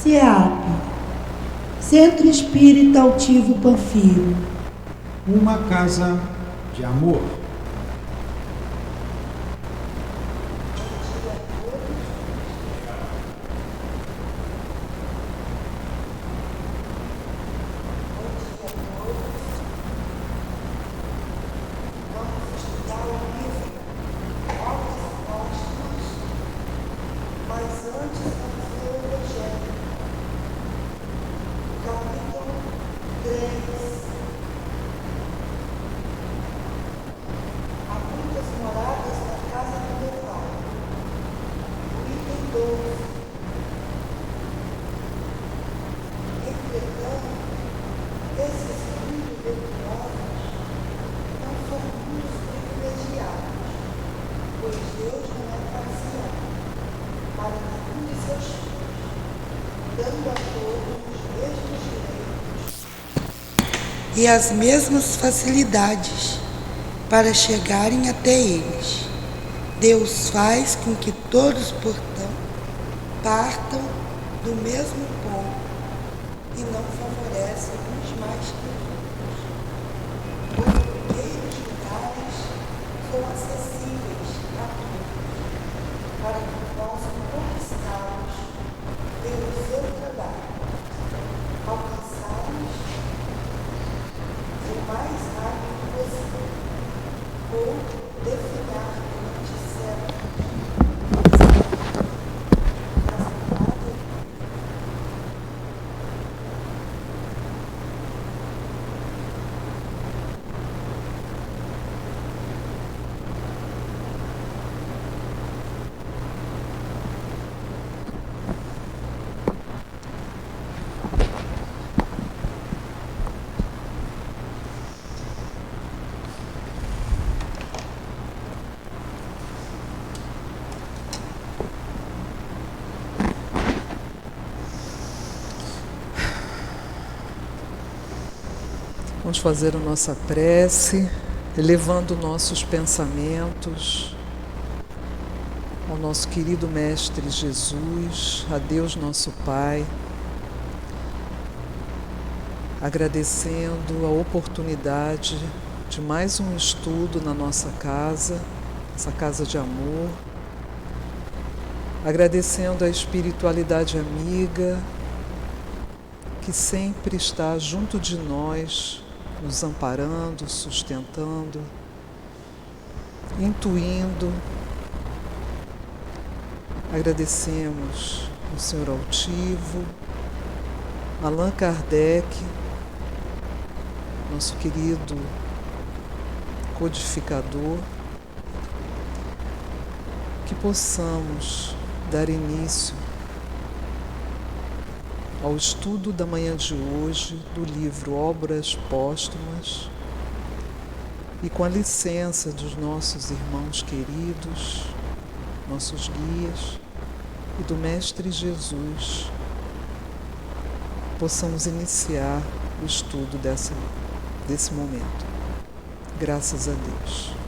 CEAP, Centro Espírita Altivo Panfiro. Uma casa de amor. E as mesmas facilidades para chegarem até eles. Deus faz com que todos, portanto, partam do mesmo ponto e não favorece uns mais que outros. Os primeiros lugares são acessíveis a todos, para que possam conquistá-los pelo seu trabalho, alcançá-los o mais rápido possível, ou definhar durante séculos. Vamos fazer a nossa prece, elevando nossos pensamentos ao nosso querido Mestre Jesus, a Deus nosso Pai, agradecendo a oportunidade de mais um estudo na nossa casa, essa casa de amor, agradecendo a espiritualidade amiga que sempre está junto de nós, nos amparando, sustentando, intuindo. Agradecemos o Senhor Altivo, Allan Kardec, nosso querido codificador, que possamos dar início ao estudo da manhã de hoje do livro Obras Póstumas e com a licença dos nossos irmãos queridos, nossos guias e do Mestre Jesus, possamos iniciar o estudo desse momento. Graças a Deus.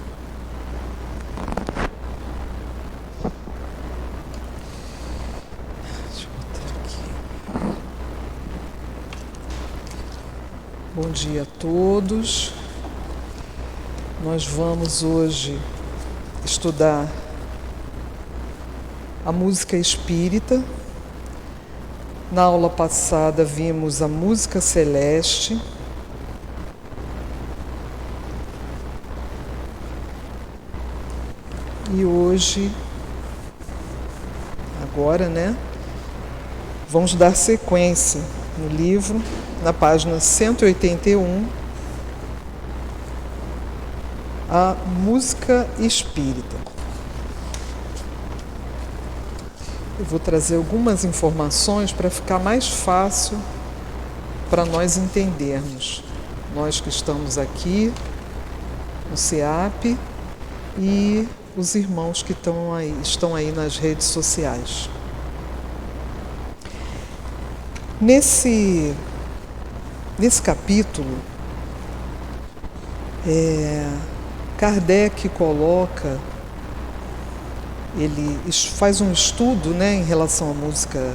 Bom dia a todos. Nós vamos hoje estudar a música espírita. Na aula passada vimos a música celeste. E hoje, agora, vamos dar sequência no livro, na página 181, a música espírita. Eu vou trazer algumas informações para ficar mais fácil para nós entendermos. Nós que estamos aqui no CEAP e os irmãos que estão aí nas redes sociais. Nesse capítulo, Kardec coloca, ele faz um estudo em relação à música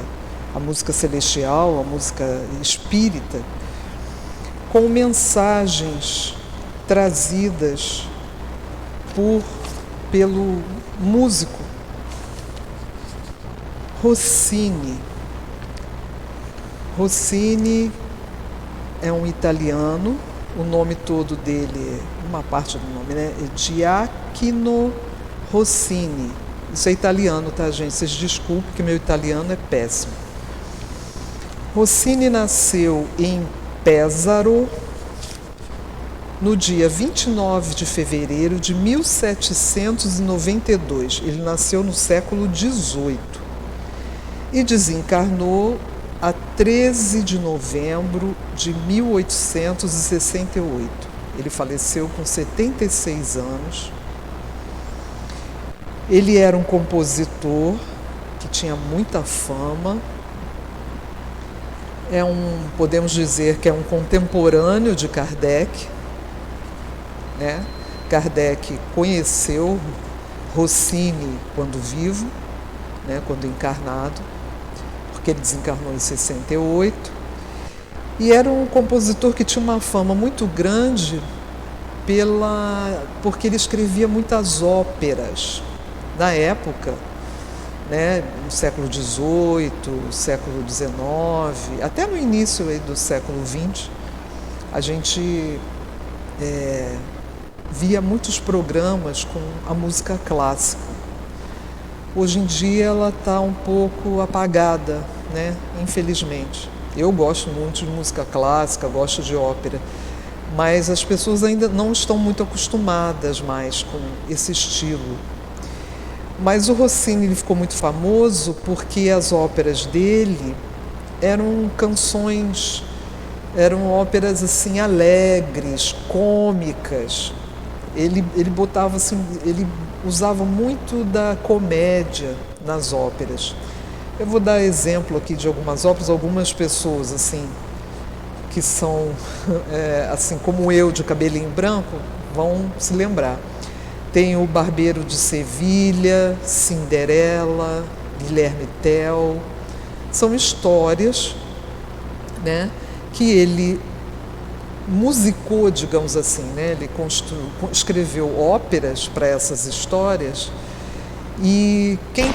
a música celestial, a música espírita, com mensagens trazidas pelo músico Rossini. Rossini é um italiano, o nome todo dele, uma parte do nome, né? É Gioacchino Rossini. Isso é italiano, tá, gente? Vocês desculpem que meu italiano é péssimo. Rossini nasceu em Pesaro no dia 29 de fevereiro de 1792. Ele nasceu no século XVIII e desencarnou a 13 de novembro de 1868. Ele faleceu com 76 anos. Ele era um compositor que tinha muita fama. Podemos dizer que é um contemporâneo de Kardec, né? Kardec conheceu Rossini quando vivo, né? Quando encarnado, porque ele desencarnou em 68, e era um compositor que tinha uma fama muito grande porque ele escrevia muitas óperas da época, né, no século XVIII, século XIX, até no início aí do século XX, a gente via muitos programas com a música clássica. Hoje em dia ela está um pouco apagada, né, infelizmente. Eu gosto muito de música clássica, gosto de ópera, mas as pessoas ainda não estão muito acostumadas mais com esse estilo. Mas o Rossini ele ficou muito famoso porque as óperas dele eram canções, eram óperas assim alegres, cômicas. Ele botava assim, ele usava muito da comédia nas óperas. Eu vou dar exemplo aqui de algumas óperas, algumas pessoas assim que são assim como eu, de cabelinho branco, vão se lembrar. Tem o Barbeiro de Sevilha, Cinderela, Guilherme Tell. São histórias, né, que ele musicou, digamos assim, né? Ele escreveu óperas para essas histórias. E quem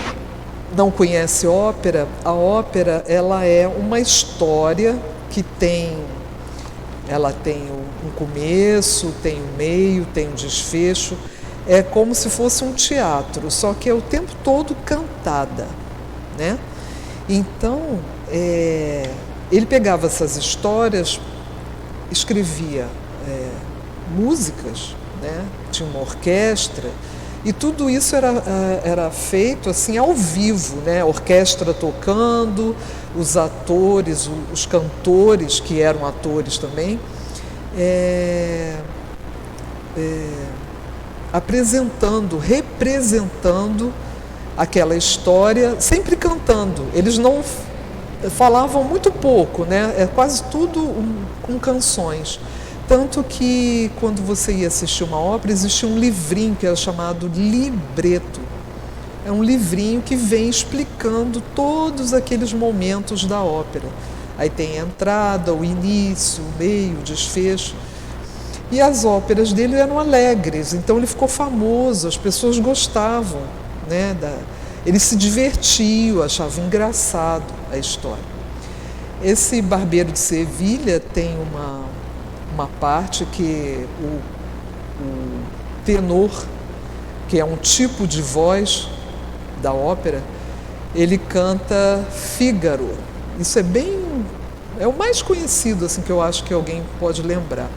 não conhece ópera, a ópera ela é uma história que ela tem um começo, tem um meio, tem um desfecho. É como se fosse um teatro, só que é o tempo todo cantada, né? Então, ele pegava essas histórias, escrevia músicas, né? Tinha uma orquestra, e tudo isso era feito assim ao vivo, né? A orquestra tocando, os atores, os cantores, que eram atores também, representando aquela história, sempre cantando. Eles não falavam muito pouco, né? É quase tudo com canções. Tanto que quando você ia assistir uma ópera, existia um livrinho que era chamado libreto. É um livrinho que vem explicando todos aqueles momentos da ópera. Aí tem a entrada, o início, o meio, o desfecho. E as óperas dele eram alegres, então ele ficou famoso, as pessoas gostavam, né? Eles se divertiam, achavam engraçado a história. Esse Barbeiro de Sevilha tem uma parte que o tenor, que é um tipo de voz da ópera, ele canta Fígaro. Isso é o mais conhecido assim, que eu acho que alguém pode lembrar.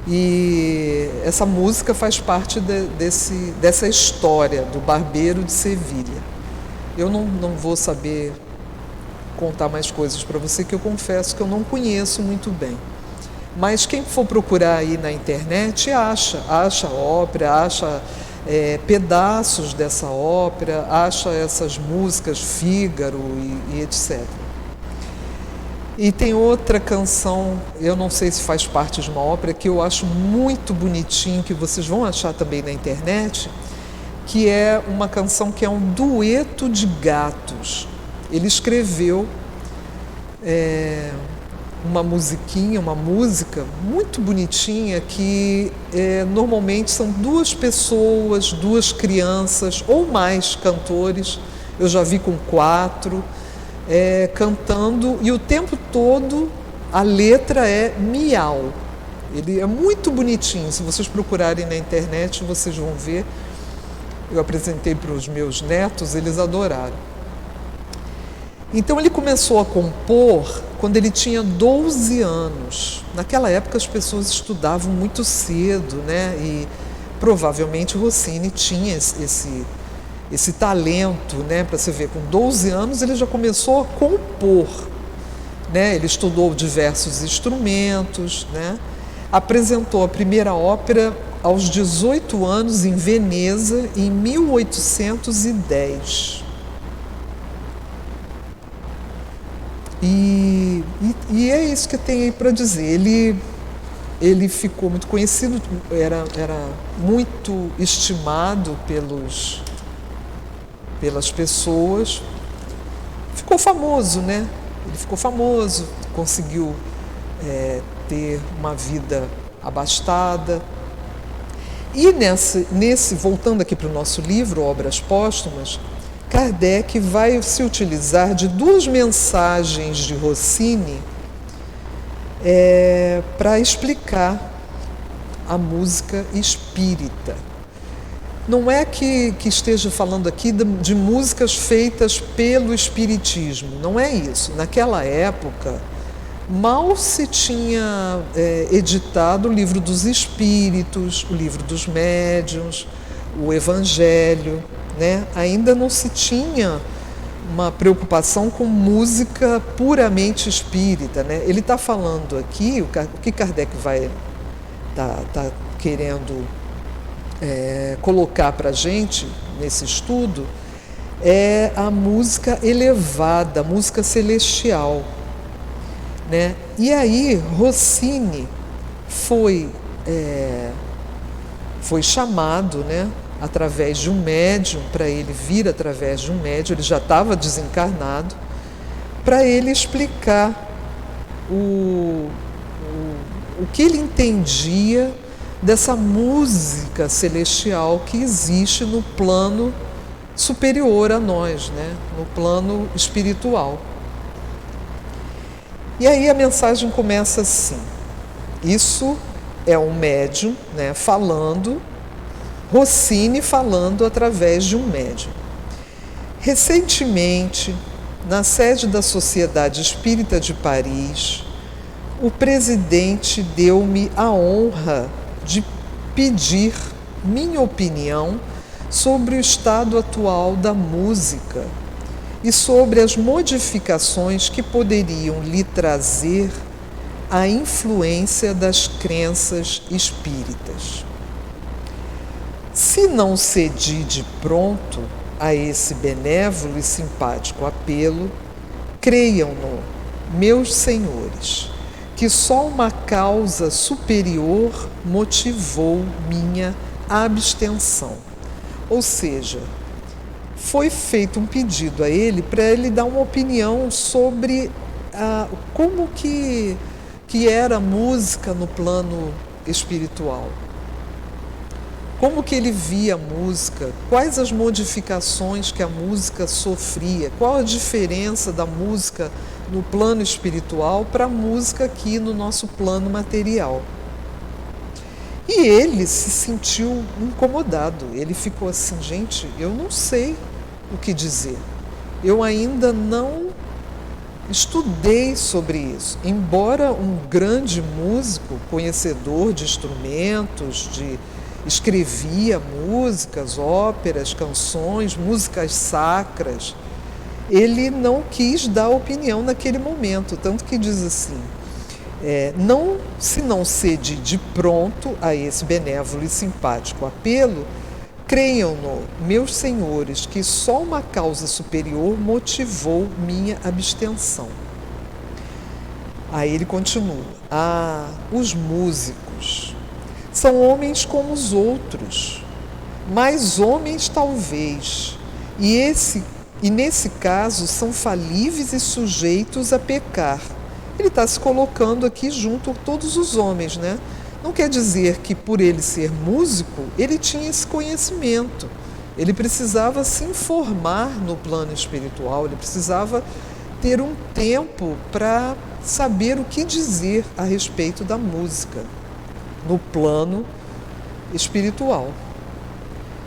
E essa música faz parte dessa história do Barbeiro de Sevilha. Eu não vou saber contar mais coisas para você, que eu confesso que eu não conheço muito bem. Mas quem for procurar aí na internet acha ópera, acha pedaços dessa ópera, acha essas músicas, Fígaro e etc. E tem outra canção, eu não sei se faz parte de uma ópera, que eu acho muito bonitinho, que vocês vão achar também na internet, que é uma canção que é um dueto de gatos. ele escreveu uma musiquinha, uma música muito bonitinha que normalmente são 2 pessoas, 2 crianças ou mais cantores, eu já vi com 4, cantando, e o tempo todo a letra é miau. Ele é muito bonitinho, se vocês procurarem na internet vocês vão ver. Eu apresentei para os meus netos, eles adoraram. Então ele começou a compor quando ele tinha 12 anos. Naquela época as pessoas estudavam muito cedo, né? E provavelmente Rossini tinha esse talento, né? Para você ver, com 12 anos ele já começou a compor, né? Ele estudou diversos instrumentos, né? Apresentou a primeira ópera aos 18 anos em Veneza, em 1810. E é isso que eu tenho aí para dizer. Ele ficou muito conhecido, era muito estimado pelas pessoas. Ficou famoso, né? Ele ficou famoso, conseguiu ter uma vida abastada. E voltando aqui para o nosso livro, Obras Póstumas, Kardec vai se utilizar de 2 mensagens de Rossini para explicar a música espírita. Não é que esteja falando aqui de músicas feitas pelo espiritismo, não é isso. Naquela época, mal se tinha editado o Livro dos Espíritos, o Livro dos Médiuns, o Evangelho, né? Ainda não se tinha uma preocupação com música puramente espírita, né? Ele está falando aqui, o que Kardec vai tá querendo colocar para a gente nesse estudo é a música elevada, a música celestial, né? E aí Rossini foi chamado, né, através de um médium, para ele vir através de um médium, ele já estava desencarnado, para ele explicar o que ele entendia dessa música celestial que existe no plano superior a nós, né, no plano espiritual. E aí a mensagem começa assim. Isso é um médium, né, falando, Rossini falando através de um médium. Recentemente, na sede da Sociedade Espírita de Paris, o presidente deu-me a honra de pedir minha opinião sobre o estado atual da música e sobre as modificações que poderiam lhe trazer a influência das crenças espíritas. Se não cedi de pronto a esse benévolo e simpático apelo, creiam-no, meus senhores, que só uma causa superior motivou minha abstenção. Ou seja, foi feito um pedido a ele para ele dar uma opinião sobre como que era a música no plano espiritual. Como que ele via a música, quais as modificações que a música sofria, qual a diferença da música no plano espiritual para a música aqui no nosso plano material. E ele se sentiu incomodado, ele ficou assim, gente, eu não sei o que dizer, eu ainda não estudei sobre isso, embora um grande músico, conhecedor de instrumentos, escrevia músicas, óperas, canções, músicas sacras, ele não quis dar opinião naquele momento, tanto que diz assim, se não cede de pronto a esse benévolo e simpático apelo, creiam-no, meus senhores, que só uma causa superior motivou minha abstenção. Aí ele continua, os músicos são homens como os outros, mais homens talvez, e esse e nesse caso são falíveis e sujeitos a pecar. Ele está se colocando aqui junto a todos os homens, né? Não quer dizer que por ele ser músico, ele tinha esse conhecimento. Ele precisava se informar no plano espiritual, ele precisava ter um tempo para saber o que dizer a respeito da música no plano espiritual.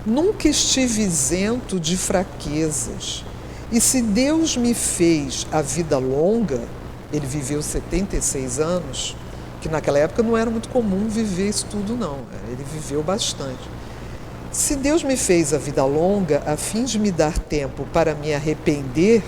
Nunca estive isento de fraquezas, e se Deus me fez a vida longa, ele viveu 76 anos, que naquela época não era muito comum viver isso tudo não, ele viveu bastante. Se Deus me fez a vida longa a fim de me dar tempo para me arrepender,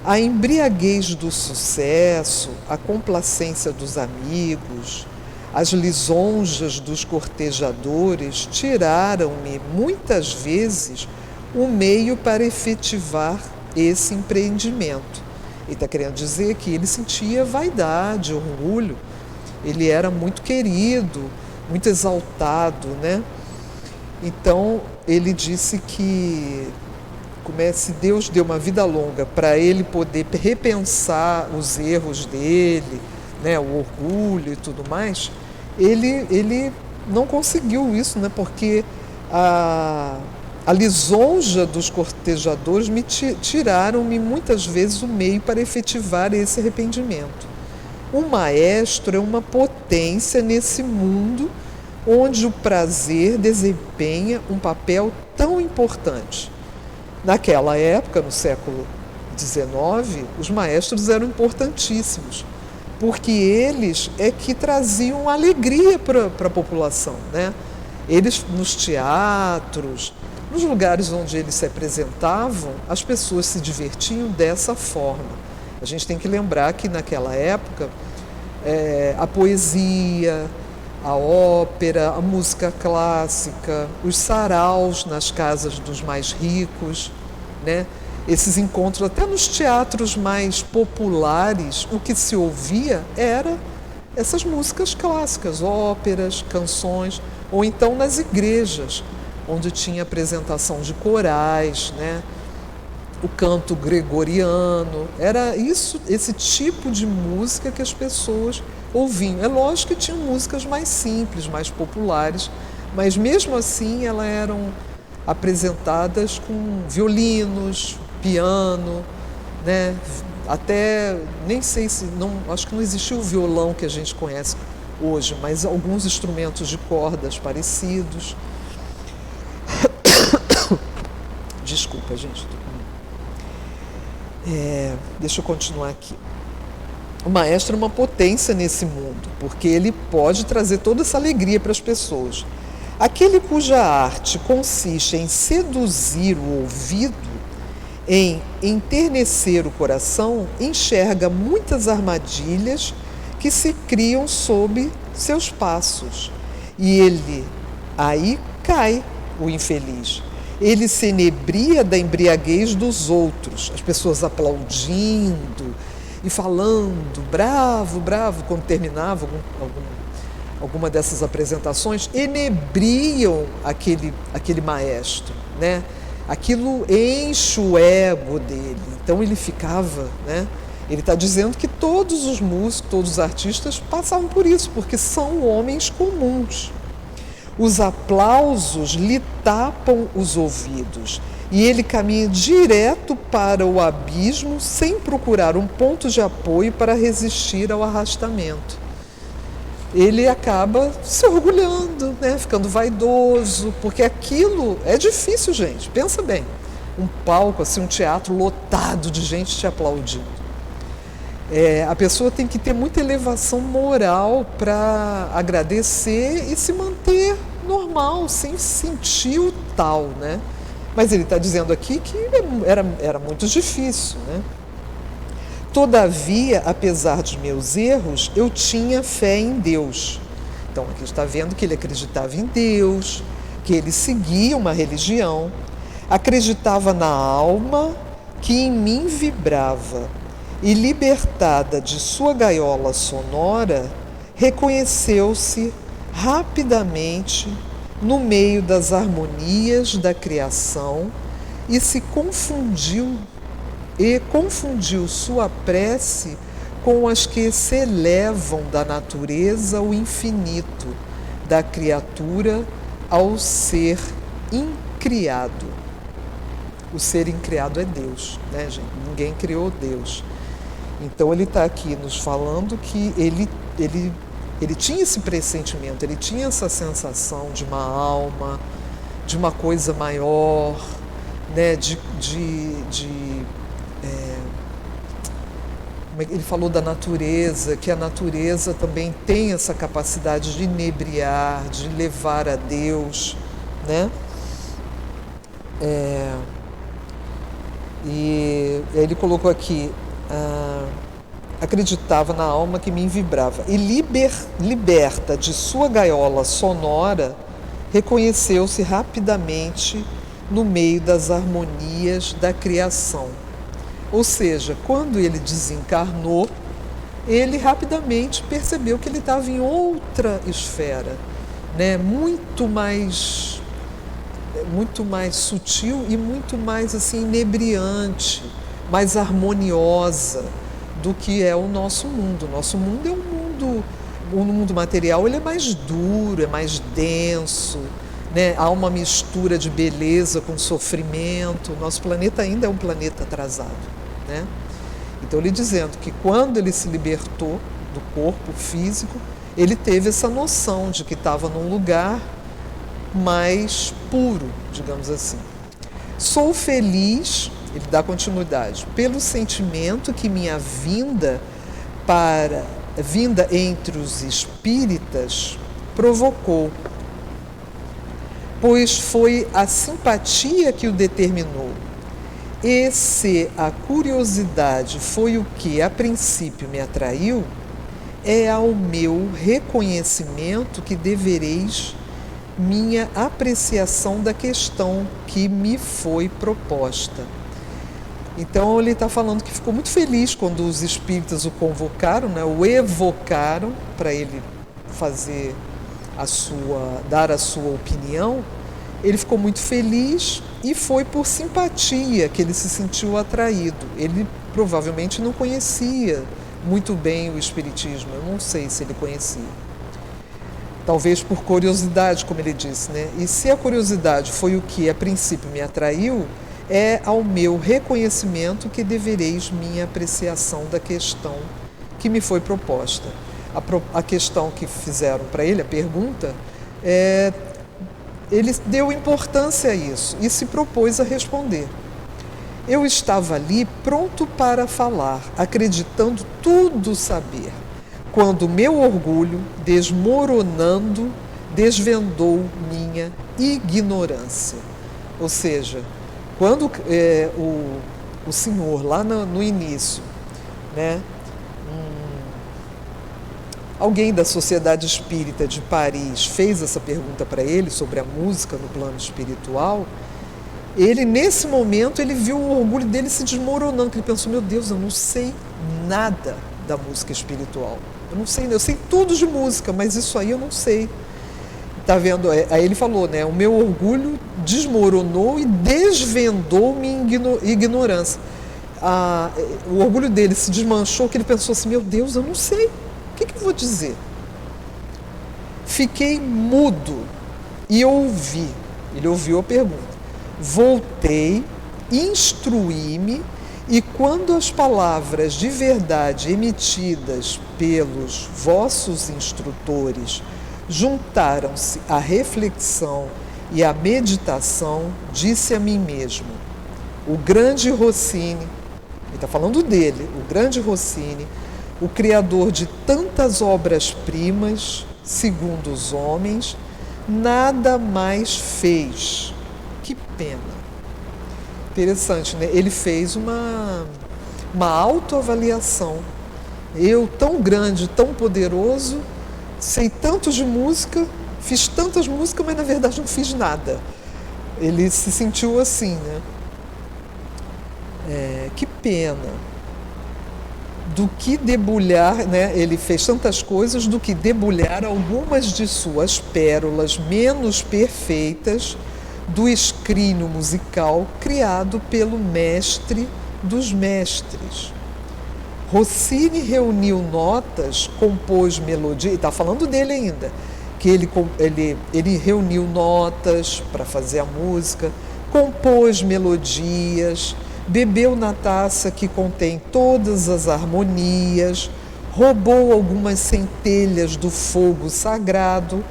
a embriaguez do sucesso, a complacência dos amigos, as lisonjas dos cortejadores tiraram-me muitas vezes o meio para efetivar esse empreendimento. Ele está querendo dizer que ele sentia vaidade, orgulho, ele era muito querido, muito exaltado, né? Então ele disse que se Deus deu uma vida longa para ele poder repensar os erros dele, né, o orgulho e tudo mais, ele não conseguiu isso, né, porque a lisonja dos cortejadores tiraram-me muitas vezes o meio para efetivar esse arrependimento. O maestro é uma potência nesse mundo onde o prazer desempenha um papel tão importante. Naquela época, no século XIX, os maestros eram importantíssimos, porque eles é que traziam alegria para a população, né? Eles, nos teatros, nos lugares onde eles se apresentavam, as pessoas se divertiam dessa forma. A gente tem que lembrar que naquela época a poesia, a ópera, a música clássica, os saraus nas casas dos mais ricos, né? Esses encontros, até nos teatros mais populares, o que se ouvia era essas músicas clássicas, óperas, canções, ou então nas igrejas, onde tinha apresentação de corais, né? O canto gregoriano, era esse tipo de música que as pessoas ouviam. É lógico que tinham músicas mais simples, mais populares, mas mesmo assim elas eram apresentadas com violinos, piano, né? Até, nem sei se, acho que não existia o violão que a gente conhece hoje, mas alguns instrumentos de cordas parecidos. Desculpa, gente. Deixa eu continuar aqui. O maestro é uma potência nesse mundo, porque ele pode trazer toda essa alegria para as pessoas. Aquele cuja arte consiste em seduzir o ouvido, em enternecer o coração, enxerga muitas armadilhas que se criam sob seus passos. E ele aí cai, o infeliz. Ele se enebria da embriaguez dos outros, as pessoas aplaudindo e falando, bravo, bravo, quando terminava alguma dessas apresentações, enebriam aquele maestro, né? Aquilo enche o ego dele, então ele ficava, né? Ele está dizendo que todos os músicos, todos os artistas passavam por isso, porque são homens comuns. Os aplausos lhe tapam os ouvidos e ele caminha direto para o abismo sem procurar um ponto de apoio para resistir ao arrastamento. Ele acaba se orgulhando, né? Ficando vaidoso, porque aquilo é difícil, gente. Pensa bem, um palco, assim, um teatro lotado de gente te aplaudindo. A pessoa tem que ter muita elevação moral para agradecer e se manter normal, sem sentir o tal, né? Mas ele está dizendo aqui que era muito difícil, né? Todavia, apesar dos meus erros, eu tinha fé em Deus. Então aqui está vendo que ele acreditava em Deus, que ele seguia uma religião, acreditava na alma que em mim vibrava e, libertada de sua gaiola sonora, reconheceu-se rapidamente no meio das harmonias da criação e confundiu sua prece com as que se elevam da natureza ao infinito, da criatura ao ser incriado. O ser incriado é Deus, né, gente? Ninguém criou Deus. Então ele está aqui nos falando que ele tinha esse pressentimento, ele tinha essa sensação de uma alma, de uma coisa maior, né, ele falou da natureza, que a natureza também tem essa capacidade de inebriar, de levar a Deus, né? E ele colocou aqui, acreditava na alma que me vibrava e liberta de sua gaiola sonora, reconheceu-se rapidamente no meio das harmonias da criação. Ou seja, quando ele desencarnou, ele rapidamente percebeu que ele estava em outra esfera, né? muito mais sutil e muito mais assim inebriante, mais harmoniosa do que é o nosso mundo. O nosso mundo é o mundo material, ele é mais duro, é mais denso, né? Há uma mistura de beleza com sofrimento. Nosso planeta ainda é um planeta atrasado, né? Então ele dizendo que quando ele se libertou do corpo físico, ele teve essa noção de que estava num lugar mais puro, digamos assim. Sou feliz, ele dá continuidade, pelo sentimento que minha vinda entre os espíritas provocou, pois foi a simpatia que o determinou. E se a curiosidade foi o que a princípio me atraiu, é ao meu reconhecimento que devereis minha apreciação da questão que me foi proposta. Então ele está falando que ficou muito feliz quando os espíritas o convocaram, né, o evocaram para ele dar a sua opinião. Ele ficou muito feliz e foi por simpatia que ele se sentiu atraído. Ele provavelmente não conhecia muito bem o espiritismo, eu não sei se ele conhecia. Talvez por curiosidade, como ele disse, né? E se a curiosidade foi o que a princípio me atraiu, é ao meu reconhecimento que devereis minha apreciação da questão que me foi proposta. A questão que fizeram para ele, a pergunta, ele deu importância a isso e se propôs a responder. Eu estava ali pronto para falar, acreditando tudo saber, quando meu orgulho, desmoronando, desvendou minha ignorância. Ou seja, quando o senhor, lá no início, né, alguém da Sociedade Espírita de Paris fez essa pergunta para ele sobre a música no plano espiritual, ele, nesse momento, ele viu o orgulho dele se desmoronando, que ele pensou, meu Deus, eu não sei nada da música espiritual. Eu sei tudo de música, mas isso aí eu não sei. Tá vendo? Aí ele falou, né? O meu orgulho desmoronou e desvendou minha ignorância. O orgulho dele se desmanchou, que ele pensou assim, meu Deus, eu não sei. O que eu vou dizer? Fiquei mudo e ouvi. Ele ouviu a pergunta. Voltei, instruí-me e quando as palavras de verdade emitidas pelos vossos instrutores juntaram-se à reflexão e à meditação, disse a mim mesmo, o grande Rossini, ele está falando dele, o grande Rossini, o criador de tantas obras-primas, segundo os homens, nada mais fez. Que pena. Interessante, né? Ele fez uma autoavaliação. Eu, tão grande, tão poderoso, sei tanto de música, fiz tantas músicas, mas na verdade não fiz nada. Ele se sentiu assim, né? Que pena. Do que debulhar, né? Ele fez tantas coisas, do que debulhar algumas de suas pérolas menos perfeitas do escrínio musical criado pelo mestre dos mestres. Rossini reuniu notas, compôs melodia, está falando dele ainda, que ele reuniu notas para fazer a música, compôs melodias, bebeu na taça que contém todas as harmonias, roubou algumas centelhas do fogo sagrado,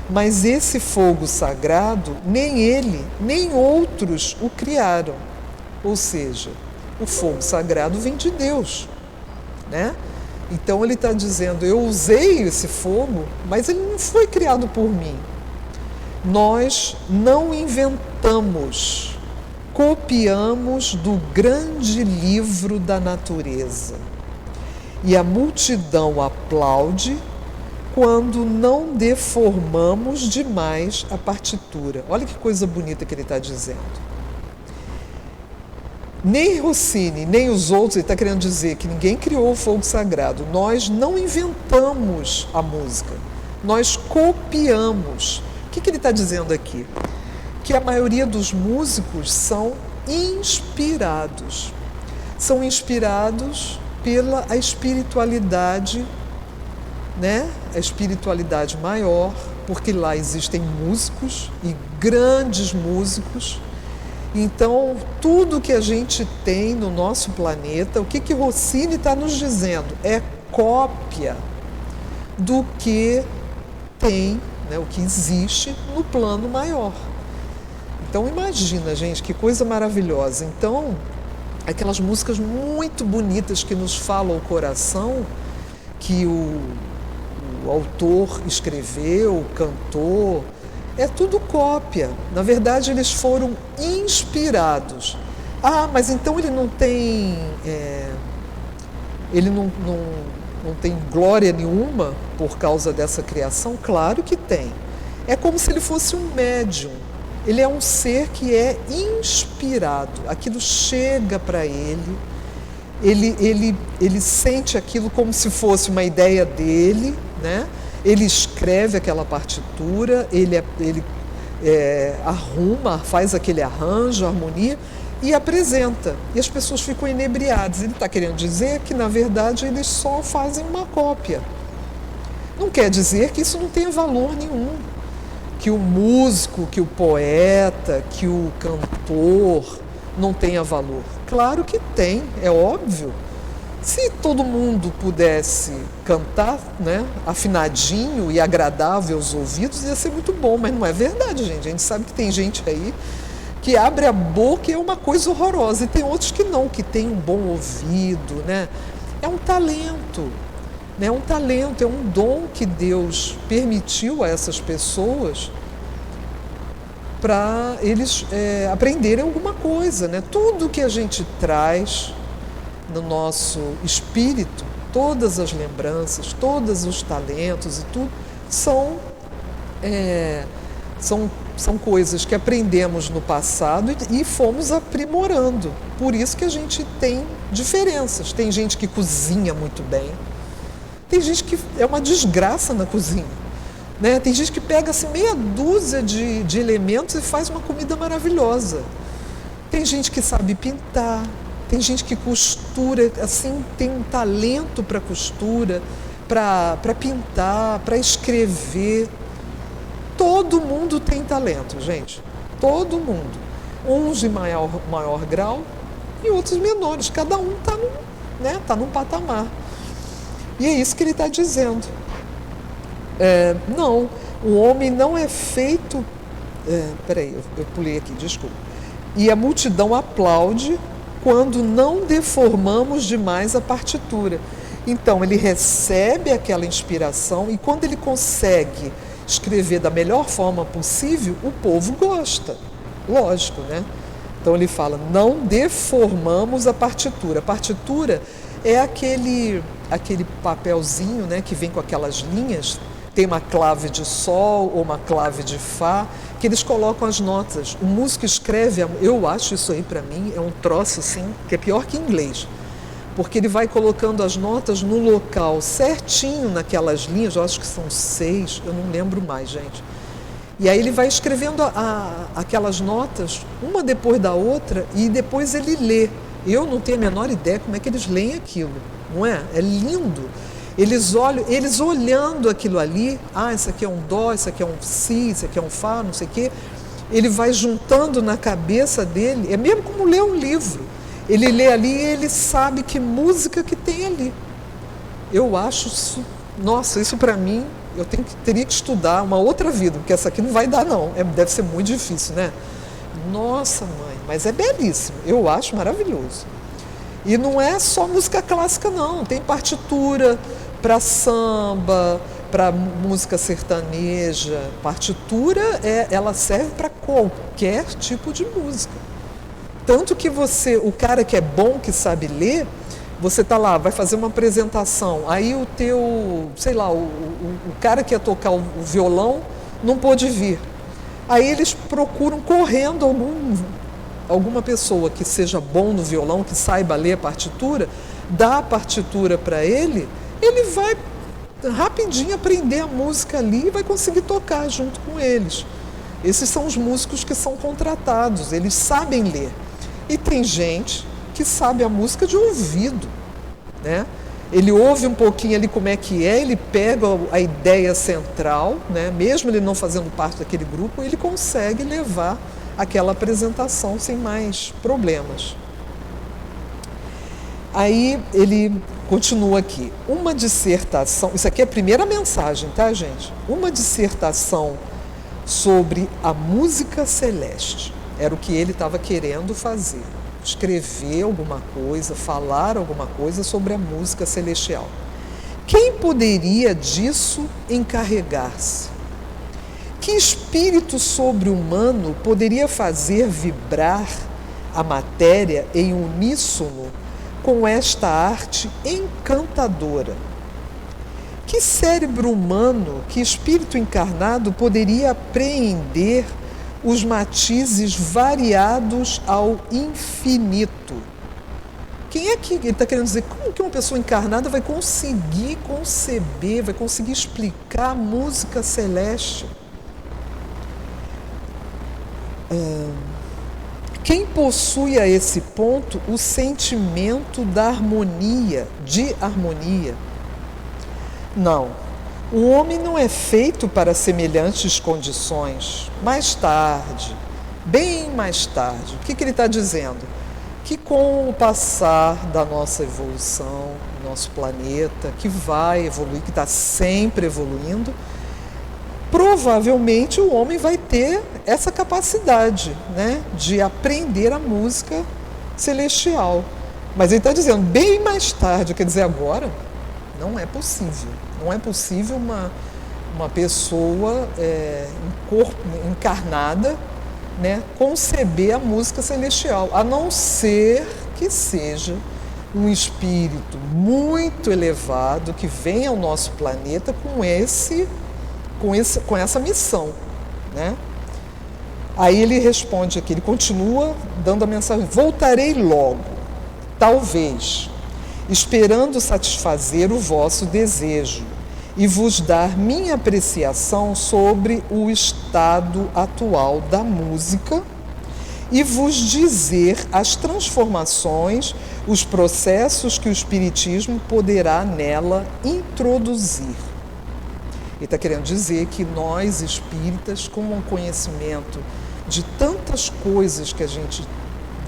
mas esse fogo sagrado, nem ele, nem outros o criaram. Ou seja, o fogo sagrado vem de Deus, né? Então ele está dizendo, eu usei esse fogo, mas ele não foi criado por mim. Nós não inventamos, copiamos do grande livro da natureza. E a multidão aplaude quando não deformamos demais a partitura. Olha que coisa bonita que ele está dizendo. Nem Rossini, nem os outros, ele está querendo dizer que ninguém criou o fogo sagrado. Nós não inventamos a música, nós copiamos. O que ele está dizendo aqui? Que a maioria dos músicos são inspirados. São inspirados pela espiritualidade, né? A espiritualidade maior, porque lá existem músicos e grandes músicos. Então, tudo que a gente tem no nosso planeta, o que Rossini está nos dizendo? É cópia do que tem, né, o que existe no plano maior. Então, imagina, gente, que coisa maravilhosa. Então, aquelas músicas muito bonitas que nos falam o coração, que o autor escreveu, cantou, é tudo cópia. Na verdade, eles foram inspirados. Ah, mas então ele não tem, ele não tem glória nenhuma por causa dessa criação? Claro que tem. É como se ele fosse um médium. Ele é um ser que é inspirado. Aquilo chega para ele. Ele sente aquilo como se fosse uma ideia dele, né? Ele escreve aquela partitura, ele arruma, faz aquele arranjo, harmonia e apresenta. E as pessoas ficam inebriadas. Ele está querendo dizer que, na verdade, eles só fazem uma cópia. Não quer dizer que isso não tenha valor nenhum. Que o músico, que o poeta, que o cantor não tenha valor. Claro que tem, é óbvio. Se todo mundo pudesse cantar, né, afinadinho e agradável aos ouvidos, ia ser muito bom, mas não é verdade, gente. A gente sabe que tem gente aí que abre a boca e é uma coisa horrorosa, e tem outros que não, que tem um bom ouvido, né? É um talento, né? É um talento, é um dom que Deus permitiu a essas pessoas para eles aprenderem alguma coisa, né? Tudo que a gente traz no nosso espírito, todas as lembranças, todos os talentos e tudo, são coisas que aprendemos no passado e fomos aprimorando. Por isso que a gente tem diferenças. Tem gente que cozinha muito bem, tem gente que é uma desgraça na cozinha, né? Tem gente que pega assim, meia dúzia de elementos e faz uma comida maravilhosa. Tem gente que sabe pintar, tem gente que costura, assim, tem um talento para costura, para pintar, para escrever. Todo mundo tem talento, gente. Todo mundo. Uns de maior grau e outros menores. Cada um está num patamar. E é isso que ele está dizendo. Não, o homem não é feito... Peraí, eu pulei aqui, desculpa. E a multidão aplaude quando não deformamos demais a partitura. Então, ele recebe aquela inspiração e quando ele consegue escrever da melhor forma possível, o povo gosta. Lógico, né? Então, ele fala, não deformamos a partitura. A partitura é aquele papelzinho, né, que vem com aquelas linhas, tem uma clave de sol ou uma clave de fá, que eles colocam as notas. O músico escreve, eu acho isso aí para mim, é um troço assim, que é pior que inglês, porque ele vai colocando as notas no local certinho naquelas linhas, eu acho que são 6, eu não lembro mais, gente. E aí ele vai escrevendo aquelas notas, uma depois da outra, e depois ele lê. Eu não tenho a menor ideia como é que eles leem aquilo, não é? É lindo. Eles olhando aquilo ali, isso aqui é um dó, isso aqui é um si, isso aqui é um fá, não sei o quê. Ele vai juntando na cabeça dele, é mesmo como ler um livro. Ele lê ali e ele sabe que música que tem ali. Eu acho isso, nossa, isso para mim, teria que estudar uma outra vida, porque essa aqui não vai dar não, deve ser muito difícil, né? Nossa mãe, mas é belíssimo, eu acho maravilhoso. E não é só música clássica não, tem partitura para samba, para música sertaneja. Partitura, ela serve para qualquer tipo de música. Tanto que o cara que é bom, que sabe ler, você está lá, vai fazer uma apresentação, aí o teu, sei lá, o cara que ia tocar o violão não pôde vir. Aí eles procuram correndo alguma pessoa que seja bom no violão, que saiba ler a partitura, dá a partitura para ele, ele vai rapidinho aprender a música ali e vai conseguir tocar junto com eles. Esses são os músicos que são contratados, eles sabem ler. E tem gente que sabe a música de ouvido, né? Ele ouve um pouquinho ali como é que ele pega a ideia central, né? Mesmo ele não fazendo parte daquele grupo, ele consegue levar aquela apresentação sem mais problemas. Aí ele continua aqui, uma dissertação, isso aqui é a primeira mensagem, tá, gente? Uma dissertação sobre a música celeste, era o que ele estava querendo fazer. Escrever alguma coisa, falar alguma coisa sobre a música celestial. Quem poderia disso encarregar-se? Que espírito sobre-humano poderia fazer vibrar a matéria em uníssono com esta arte encantadora? Que cérebro humano, que espírito encarnado poderia apreender os matizes variados ao infinito? Quem é que ele está querendo dizer? Como que uma pessoa encarnada vai conseguir conceber, vai conseguir explicar a música celeste? Quem possui a esse ponto o sentimento da harmonia, de harmonia? Não. O homem não é feito para semelhantes condições. Mais tarde, bem mais tarde, o que ele está dizendo? Que com o passar da nossa evolução, nosso planeta, que vai evoluir, que está sempre evoluindo, provavelmente o homem vai ter essa capacidade, né, de aprender a música celestial. Mas ele está dizendo, bem mais tarde, quer dizer, agora, não é possível. Não é possível uma pessoa encarnada, né, conceber a música celestial, a não ser que seja um espírito muito elevado que venha ao nosso planeta com essa missão, né? Aí ele responde aqui, ele continua dando a mensagem, voltarei logo, talvez, esperando satisfazer o vosso desejo e vos dar minha apreciação sobre o estado atual da música e vos dizer as transformações, os processos que o Espiritismo poderá nela introduzir. Ele está querendo dizer que nós, espíritas, com o conhecimento de tantas coisas que a gente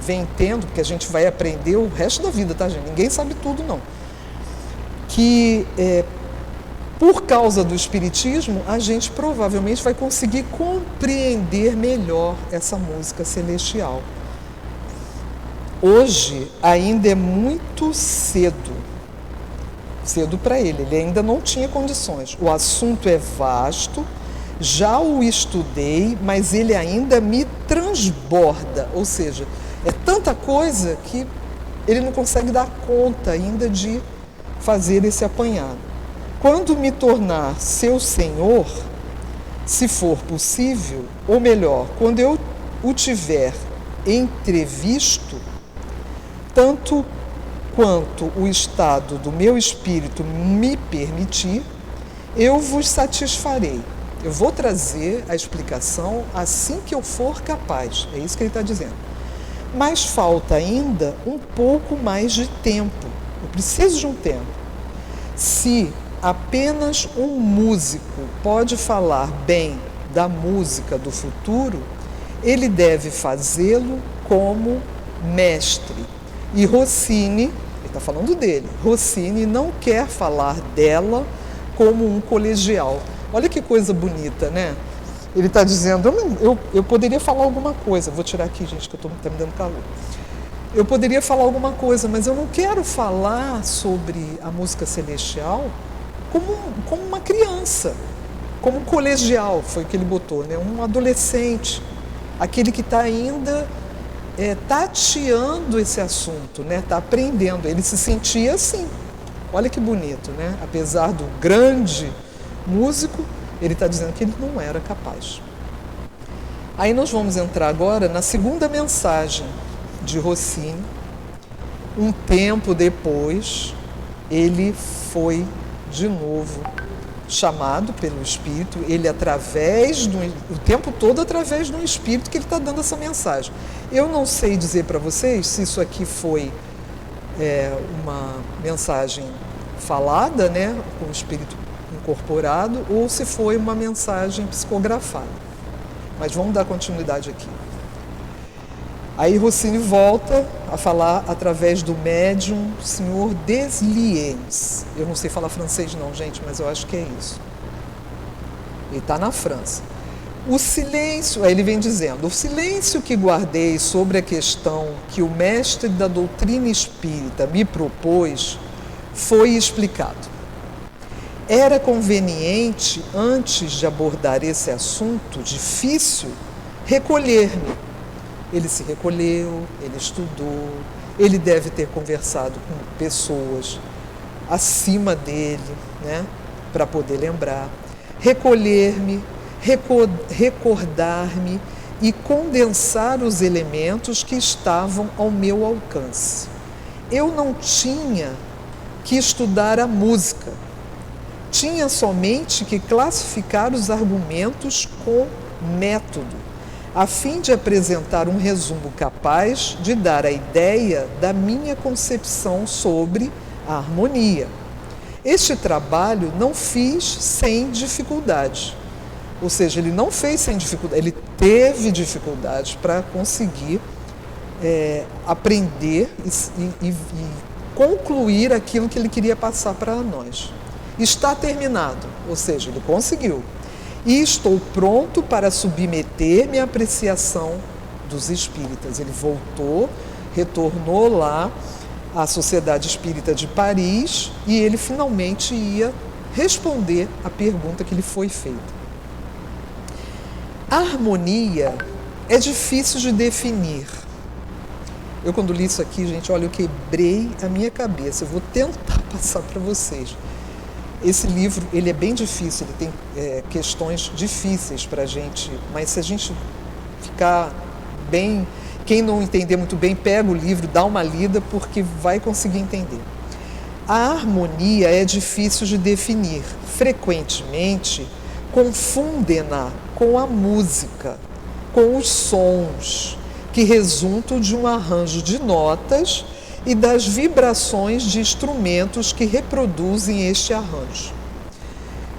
vem tendo, porque a gente vai aprender o resto da vida, tá, gente? Ninguém sabe tudo, não. Que por causa do Espiritismo, a gente provavelmente vai conseguir compreender melhor essa música celestial. Hoje ainda é muito cedo para ele ainda não tinha condições. O assunto é vasto, já o estudei, mas ele ainda me transborda, ou seja, é tanta coisa que ele não consegue dar conta ainda de fazer esse apanhado. Quando me tornar seu senhor, se for possível, ou melhor, quando eu o tiver entrevisto, tanto quanto o estado do meu espírito me permitir, eu vos satisfarei. Eu vou trazer a explicação assim que eu for capaz. É isso que ele está dizendo. Mas falta ainda um pouco mais de tempo. Eu preciso de um tempo. Se apenas um músico pode falar bem da música do futuro, ele deve fazê-lo como mestre. E Rossini, ele está falando dele, Rossini não quer falar dela como um colegial. Olha que coisa bonita, né? Ele está dizendo, eu poderia falar alguma coisa, vou tirar aqui, gente, que está me dando calor. Eu poderia falar alguma coisa, mas eu não quero falar sobre a música celestial como uma criança, como um colegial, foi o que ele botou, né? Um adolescente, aquele que está ainda tateando esse assunto, né? Está aprendendo. Ele se sentia assim. Olha que bonito, né? Apesar do grande músico, ele está dizendo que ele não era capaz. Aí nós vamos entrar agora na segunda mensagem de Rossini. Um tempo depois, ele foi de novo chamado pelo Espírito, ele o tempo todo através do Espírito que ele está dando essa mensagem. Eu não sei dizer para vocês se isso aqui foi uma mensagem falada, né, com o Espírito incorporado, ou se foi uma mensagem psicografada. Mas vamos dar continuidade aqui. Aí Rossini volta a falar através do médium Sr. Desliens. Eu não sei falar francês não, gente, mas eu acho que é isso. Ele está na França. O silêncio, aí ele vem dizendo, o silêncio que guardei sobre a questão que o mestre da doutrina espírita me propôs foi explicado. Era conveniente, antes de abordar esse assunto difícil, recolher-me. Ele se recolheu, ele estudou, ele deve ter conversado com pessoas acima dele, né, para poder lembrar. Recolher-me, recordar-me e condensar os elementos que estavam ao meu alcance. Eu não tinha que estudar a música, tinha somente que classificar os argumentos com método, a fim de apresentar um resumo capaz de dar a ideia da minha concepção sobre a harmonia. Este trabalho não fiz sem dificuldade, ou seja, ele não fez sem dificuldade, ele teve dificuldades para conseguir aprender e concluir aquilo que ele queria passar para nós. Está terminado, ou seja, ele conseguiu. E estou pronto para submeter minha apreciação dos espíritas. Ele voltou, retornou lá à Sociedade Espírita de Paris e ele finalmente ia responder a pergunta que lhe foi feita. A harmonia é difícil de definir. Eu, quando li isso aqui, gente, olha, eu quebrei a minha cabeça. Eu vou tentar passar para vocês. Esse livro, ele é bem difícil, ele tem questões difíceis para a gente, mas se a gente ficar bem, quem não entender muito bem, pega o livro, dá uma lida, porque vai conseguir entender. A harmonia é difícil de definir. Frequentemente, confundem-na com a música, com os sons, que resultam de um arranjo de notas e das vibrações de instrumentos que reproduzem este arranjo.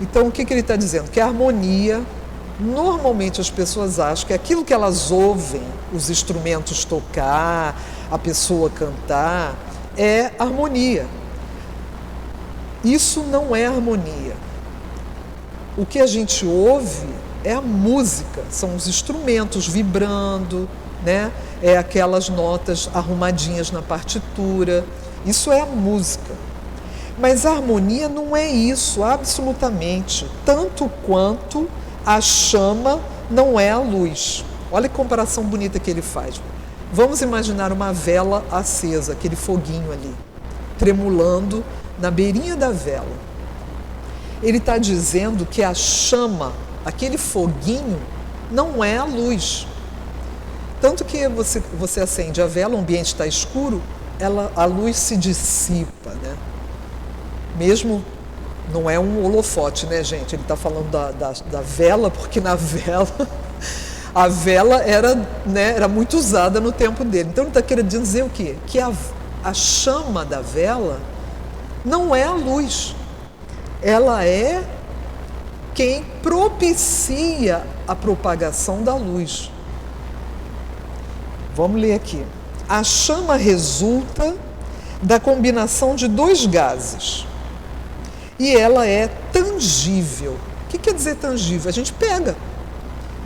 Então, o que ele está dizendo? Que a harmonia, normalmente as pessoas acham que aquilo que elas ouvem, os instrumentos tocar, a pessoa cantar, é harmonia. Isso não é harmonia. O que a gente ouve é a música, são os instrumentos vibrando, né? É aquelas notas arrumadinhas na partitura, isso é a música. Mas a harmonia não é isso, absolutamente, tanto quanto a chama não é a luz. Olha que comparação bonita que ele faz. Vamos imaginar uma vela acesa, aquele foguinho ali, tremulando na beirinha da vela. Ele está dizendo que a chama, aquele foguinho, não é a luz. Tanto que você acende a vela, o ambiente está escuro, a luz se dissipa, né? Mesmo Não é um holofote, né, gente? Ele está falando da vela, porque na vela, a vela era, né, era muito usada no tempo dele. Então ele está querendo dizer o quê? Que a chama da vela não é a luz. Ela é quem propicia a propagação da luz. Vamos ler aqui. A chama resulta da combinação de 2 gases. E ela é tangível. O que quer dizer tangível? A gente pega,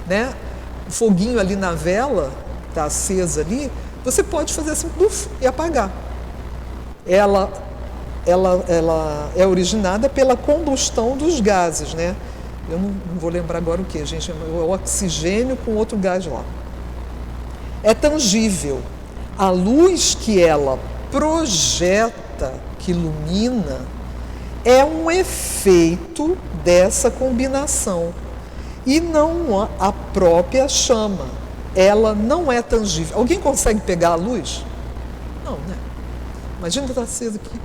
né? O foguinho ali na vela, está acesa ali, você pode fazer assim, puff, e apagar. Ela é originada pela combustão dos gases, né? Eu não vou lembrar agora o que, gente, é o oxigênio com outro gás lá. É tangível. A luz que ela projeta, que ilumina, é um efeito dessa combinação e não a própria chama. Ela não é tangível. Alguém consegue pegar a luz? Não, né? Imagina que está acesa aqui.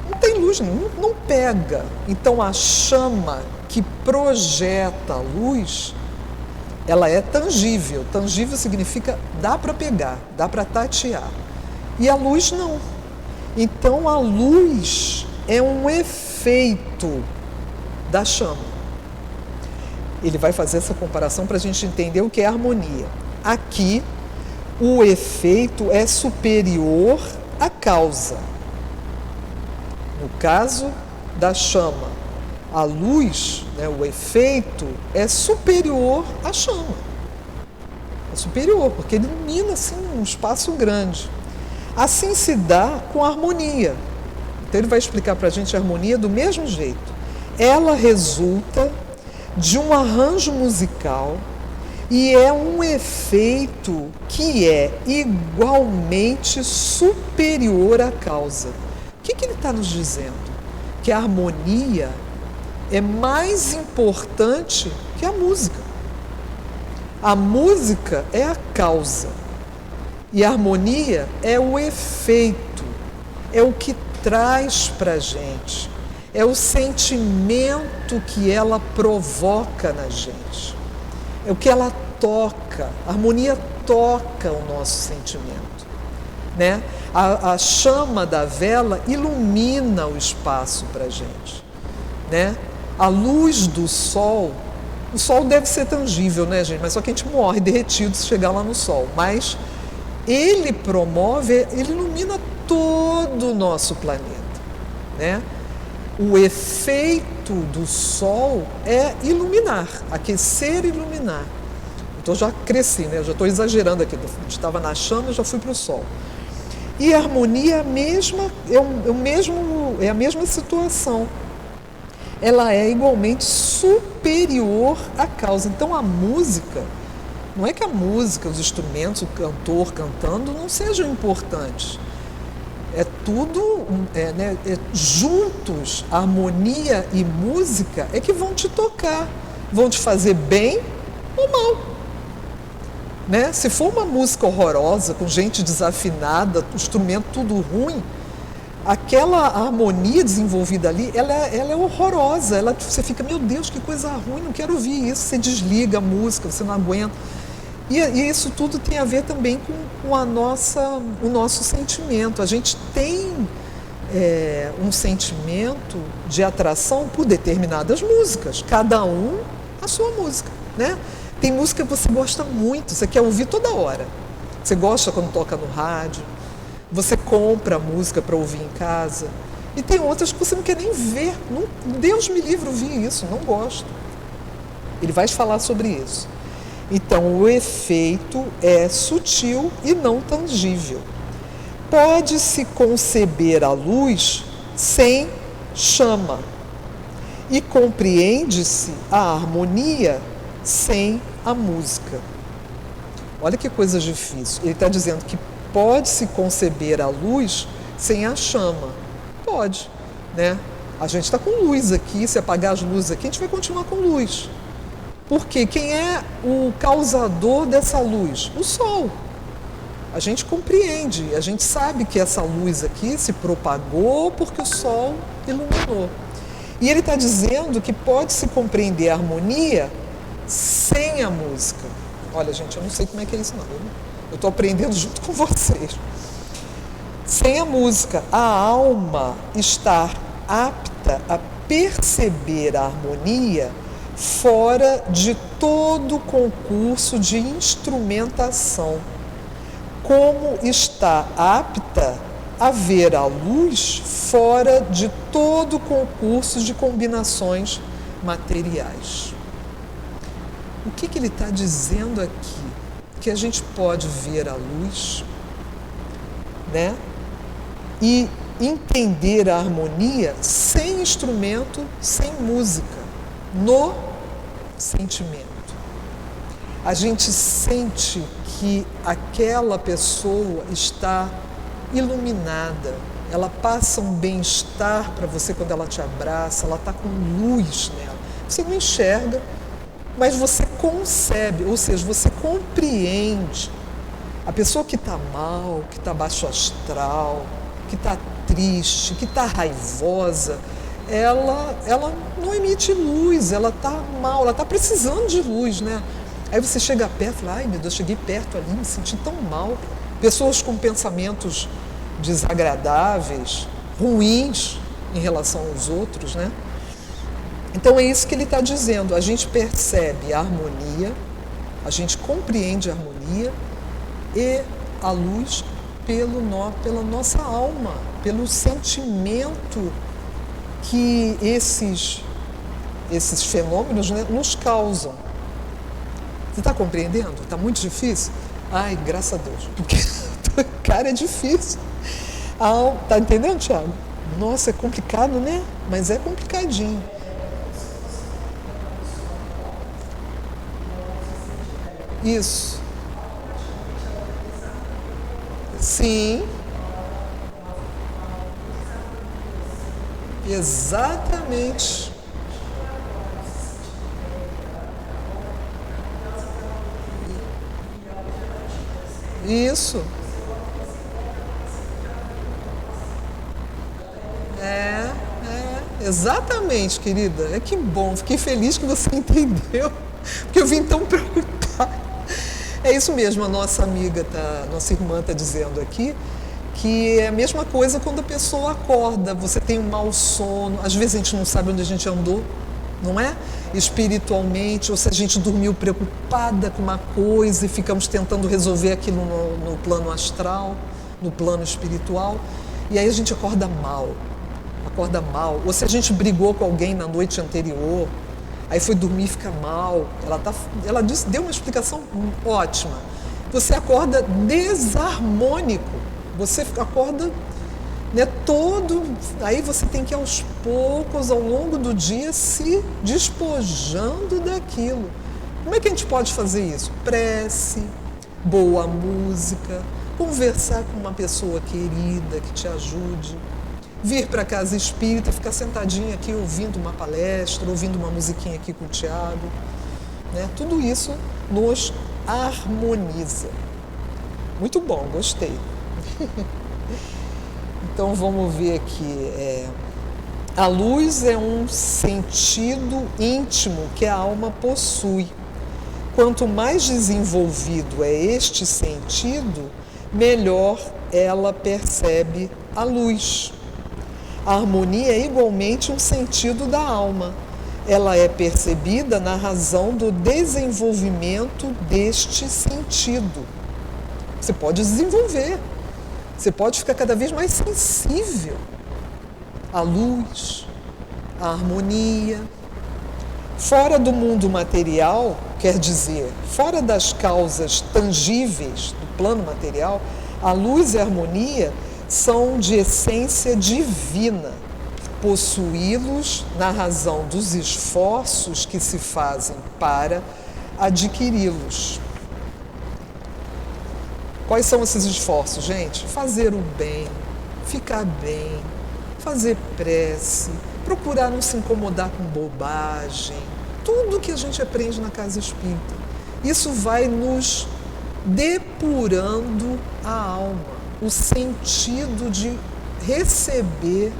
Não tem luz, não pega. Então a chama que projeta a luz, ela é tangível. Tangível significa dá para pegar, dá para tatear. E a luz não. Então a luz é um efeito da chama. Ele vai fazer essa comparação para a gente entender o que é harmonia. Aqui, o efeito é superior à causa. No caso da chama, a luz, né, o efeito, é superior à chama. É superior, porque ele ilumina assim, um espaço grande. Assim se dá com a harmonia. Então ele vai explicar para a gente a harmonia do mesmo jeito. Ela resulta de um arranjo musical e é um efeito que é igualmente superior à causa. O que ele está nos dizendo? Que a harmonia é mais importante que a música. A música é a causa e a harmonia é o efeito, é o que traz para a gente, é o sentimento que ela provoca na gente, é o que ela toca. A harmonia toca o nosso sentimento, né? A chama da vela ilumina o espaço para a gente, né? A luz do sol, o sol deve ser tangível, né, gente? Mas só que a gente morre derretido se chegar lá no sol. Mas ele promove, ele ilumina todo o nosso planeta, né? O efeito do sol é iluminar, aquecer e iluminar. Então já cresci, né? Eu já estou exagerando aqui. A gente estava na chama e já fui para o sol. E a harmonia é a mesma situação. Ela é igualmente superior à causa. Então a música, não é que a música, os instrumentos, o cantor cantando não sejam importantes. É tudo, né, juntos, harmonia e música é que vão te tocar, vão te fazer bem ou mal. Né? Se for uma música horrorosa, com gente desafinada, instrumento tudo ruim, aquela harmonia desenvolvida ali, ela é horrorosa. Você fica, meu Deus, que coisa ruim, não quero ouvir isso. Você desliga a música, você não aguenta. E isso tudo tem a ver também com o nosso sentimento. A gente tem um sentimento de atração por determinadas músicas, cada um a sua música, né? Tem música que você gosta muito, você quer ouvir toda hora. Você gosta quando toca no rádio, você compra a música para ouvir em casa. E tem outras que você não quer nem ver. Não, Deus me livre ouvir isso, não gosto. Ele vai falar sobre isso. Então, o efeito é sutil e não tangível. Pode-se conceber a luz sem chama e compreende-se a harmonia sem a música. Olha que coisa difícil. Ele está dizendo que pode-se conceber a luz sem a chama. Pode, né? A gente está com luz aqui, se apagar as luzes aqui, a gente vai continuar com luz. Porque quem é o causador dessa luz? O sol. A gente compreende, a gente sabe que essa luz aqui se propagou porque o sol iluminou. E ele está dizendo que pode-se compreender a harmonia sem a música. Olha, gente, eu não sei como é que é isso não. Eu estou aprendendo junto com vocês. Sem a música, a alma está apta a perceber a harmonia fora de todo concurso de instrumentação, como está apta a ver a luz fora de todo concurso de combinações materiais. O que ele está dizendo aqui? Que a gente pode ver a luz, né? E entender a harmonia sem instrumento, sem música, no sentimento. A gente sente que aquela pessoa está iluminada, ela passa um bem-estar para você quando ela te abraça, ela está com luz nela. Você não enxerga, mas você concebe, ou seja, você compreende. A pessoa que está mal, que está baixo astral, que está triste, que está raivosa, ela não emite luz, ela está mal, ela está precisando de luz, né? Aí você chega perto e fala, ai meu Deus, cheguei perto ali, me senti tão mal. Pessoas com pensamentos desagradáveis, ruins em relação aos outros, né? Então é isso que ele está dizendo, a gente percebe a harmonia, a gente compreende a harmonia e a luz pela nossa alma, pelo sentimento que esses fenômenos, né, nos causam. Você está compreendendo? Está muito difícil? Ai, graças a Deus, porque, cara, é difícil. Tá entendendo, Thiago? Nossa, é complicado, né? Mas é complicadinho. Isso. Sim. Exatamente. Isso. Exatamente, querida. É que bom, fiquei feliz que você entendeu, porque eu vim tão preocupada. É isso mesmo, a nossa amiga, nossa irmã está dizendo aqui, que é a mesma coisa quando a pessoa acorda, você tem um mau sono, às vezes a gente não sabe onde a gente andou, não é? Espiritualmente, ou se a gente dormiu preocupada com uma coisa e ficamos tentando resolver aquilo no plano astral, no plano espiritual, e aí a gente acorda mal, ou se a gente brigou com alguém na noite anterior, aí foi dormir e fica mal, ela deu uma explicação ótima, você acorda desarmônico, você acorda, né, todo, aí você tem que aos poucos, ao longo do dia, se despojando daquilo. Como é que a gente pode fazer isso? Prece, boa música, conversar com uma pessoa querida que te ajude, vir para a casa espírita, ficar sentadinha aqui ouvindo uma palestra, ouvindo uma musiquinha aqui com o Thiago, né? Tudo isso nos harmoniza. Muito bom, gostei. Então vamos ver aqui. A luz é um sentido íntimo que a alma possui. Quanto mais desenvolvido é este sentido, melhor ela percebe a luz. A harmonia é igualmente um sentido da alma. Ela é percebida na razão do desenvolvimento deste sentido. Você pode desenvolver, você pode ficar cada vez mais sensível à luz, à harmonia. Fora do mundo material, quer dizer, fora das causas tangíveis do plano material, a luz e a harmonia são de essência divina. Possuí-los na razão dos esforços que se fazem para adquiri-los. Quais são esses esforços, gente? Fazer o bem, ficar bem, fazer prece, procurar não se incomodar com bobagem, tudo que a gente aprende na casa espírita. Isso vai nos depurando a alma, o sentido de receber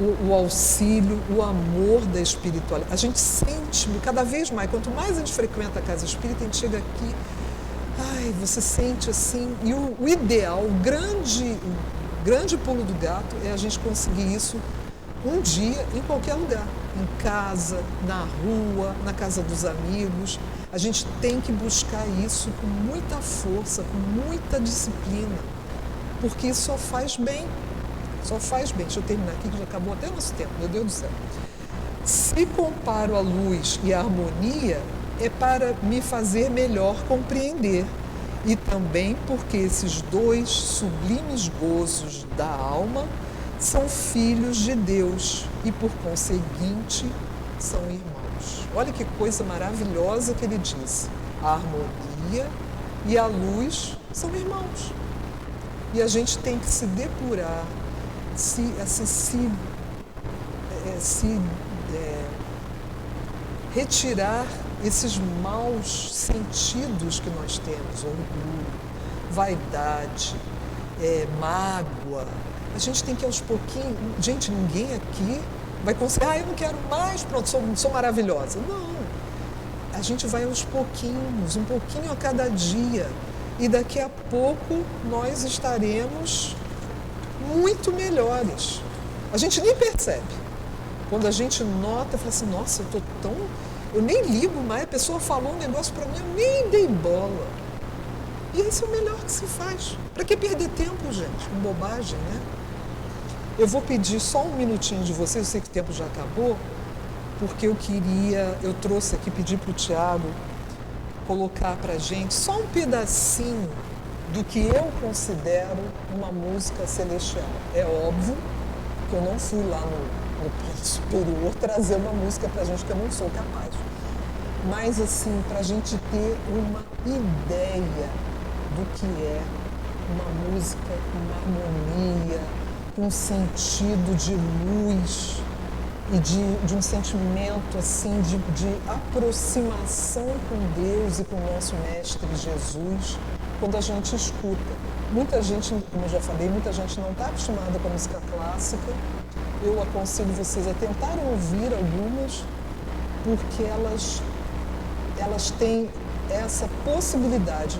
o auxílio, o amor da espiritualidade. A gente sente cada vez mais, quanto mais a gente frequenta a casa espírita, a gente chega aqui, ai, você sente assim, e o ideal, o grande pulo do gato é a gente conseguir isso um dia em qualquer lugar, em casa, na rua, na casa dos amigos. A gente tem que buscar isso com muita força, com muita disciplina, porque isso só faz bem. Só faz bem. Deixa eu terminar aqui, que já acabou até o nosso tempo, meu Deus do céu. Se comparo a luz e a harmonia, é para me fazer melhor compreender. E também porque esses dois sublimes gozos da alma são filhos de Deus e, por conseguinte, são irmãos. Olha que coisa maravilhosa que ele diz. A harmonia e a luz são irmãos. E a gente tem que se depurar, retirar esses maus sentidos que nós temos, orgulho, vaidade, mágoa. A gente tem que aos pouquinhos, gente, ninguém aqui vai conseguir, eu não quero mais, pronto, sou maravilhosa. Não, a gente vai aos pouquinhos, um pouquinho a cada dia, e daqui a pouco nós estaremos muito melhores. A gente nem percebe. Quando a gente nota, fala assim, nossa, eu nem ligo mais, a pessoa falou um negócio para mim, eu nem dei bola. E esse é o melhor que se faz. Para que perder tempo, gente? Com bobagem, né? Eu vou pedir só um minutinho de vocês, eu sei que o tempo já acabou, porque eu trouxe aqui, pedi para o Tiago colocar para a gente só um pedacinho do que eu considero uma música celestial. É óbvio que eu não fui lá no plano superior trazer uma música para a gente, que eu não sou capaz. Mas, assim, para a gente ter uma ideia do que é uma música com uma harmonia, com um sentido de luz e de um sentimento, assim, de aproximação com Deus e com o nosso Mestre Jesus, quando a gente escuta. Muita gente, como eu já falei, muita gente não está acostumada com a música clássica. Eu aconselho vocês a tentarem ouvir algumas, porque elas têm essa possibilidade,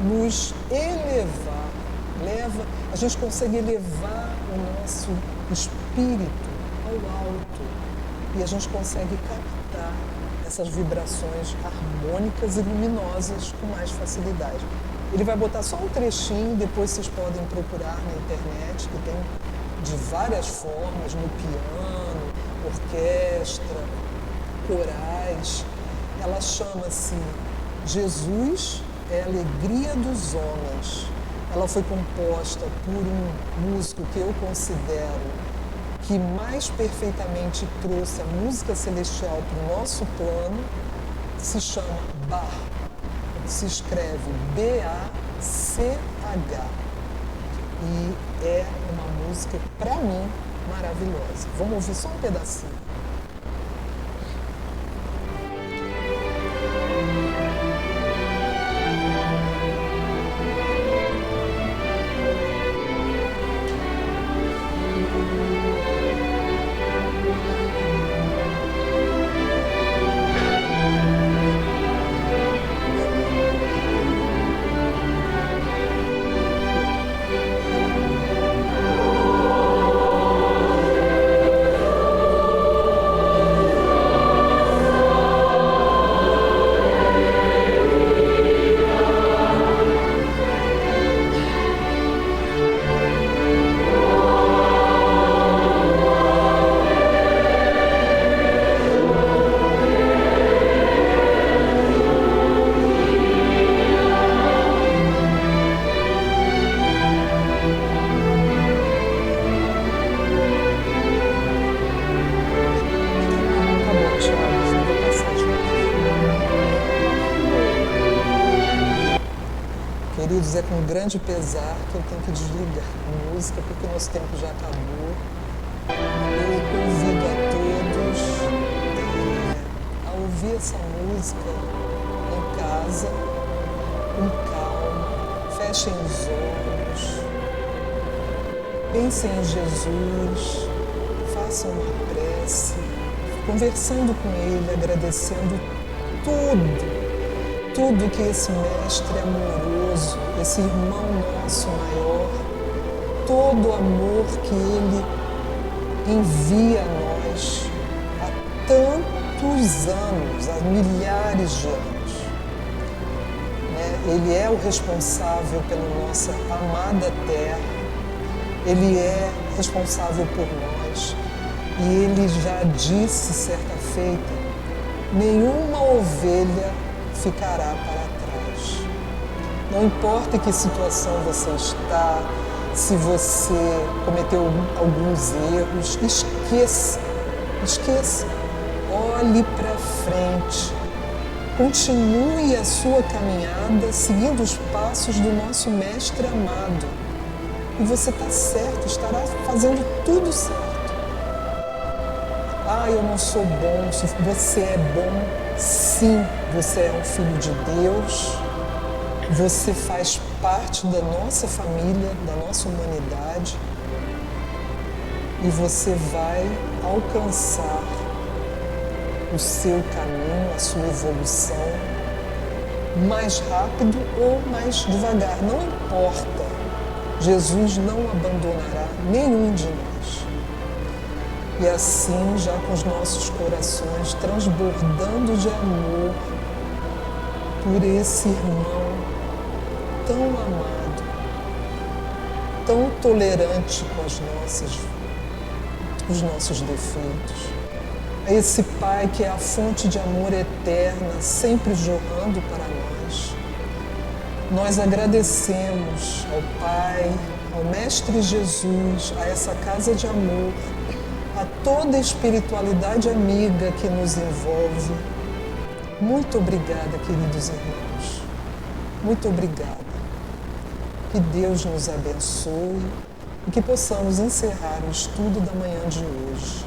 nos elevar, a gente consegue elevar o nosso espírito ao alto e a gente consegue captar essas vibrações harmônicas e luminosas com mais facilidade. Ele vai botar só um trechinho, depois vocês podem procurar na internet, que tem de várias formas, no piano, orquestra, corais. Ela chama-se Jesus é a Alegria dos Homens. Ela foi composta por um músico que eu considero que mais perfeitamente trouxe a música celestial para o nosso plano, se chama Bach. Se escreve B-A-C-H. E é uma música, para mim, maravilhosa. Vamos ouvir só um pedacinho. Queridos, é com grande pesar que eu tenho que desligar a música, porque o nosso tempo já acabou. Eu convido a todos a ouvir essa música em casa, com calma, fechem os olhos, pensem em Jesus, faça uma prece, conversando com ele, agradecendo tudo que esse mestre amoroso, esse irmão nosso maior, todo o amor que ele envia a nós há tantos anos, há milhares de anos. Ele é o responsável pela nossa amada terra, ele é responsável por nós e ele já disse certa feita: nenhuma ovelha ficará para trás. Não importa em que situação você está, se você cometeu alguns erros, esqueça. Olhe para frente. Continue a sua caminhada seguindo os passos do nosso Mestre amado. E você está certo, estará fazendo tudo certo. Ah, eu não sou bom. Se você é bom, sim, você é um filho de Deus. Você faz parte da nossa família, da nossa humanidade. E você vai alcançar o seu caminho, a sua evolução, mais rápido ou mais devagar, não importa. Jesus não abandonará nenhum de nós. E assim, já com os nossos corações transbordando de amor por esse irmão tão amado, tão tolerante com os nossos defeitos, a esse Pai que é a fonte de amor eterna, sempre jorrando para nós. Nós agradecemos ao Pai, ao Mestre Jesus, a essa casa de amor, a toda a espiritualidade amiga que nos envolve. Muito obrigada, queridos irmãos. Muito obrigada. Que Deus nos abençoe e que possamos encerrar o estudo da manhã de hoje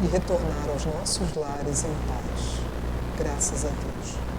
e retornar aos nossos lares em paz. Graças a Deus.